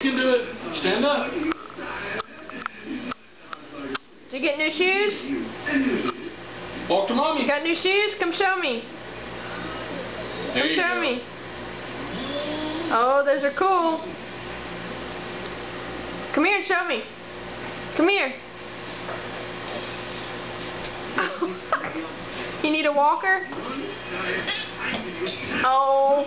You can do it. Stand up. Did you get new shoes? Walk to mommy. You got new shoes? Come show me. There you Come show go. me. Oh, those are cool. Come here and show me. Come here. You need a walker? Oh.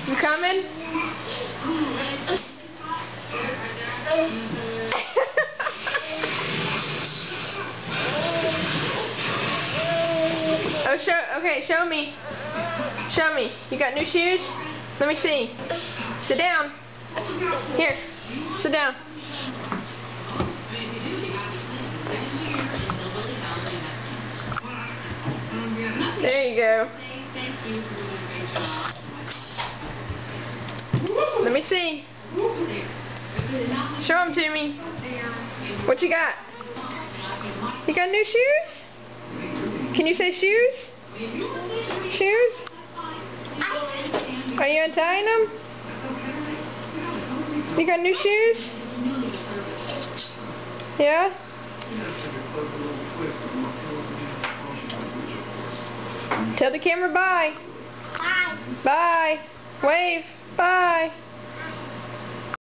You coming? Okay, show me. Show me. You got new shoes? Let me see. Sit down. Here. Sit down. There you go. Let me see. Show them to me. What you got? You got new shoes? Can you say shoes? Shoes? Are you untying them? You got new shoes? Yeah? Tell the camera bye. Bye. Bye. Wave. Bye.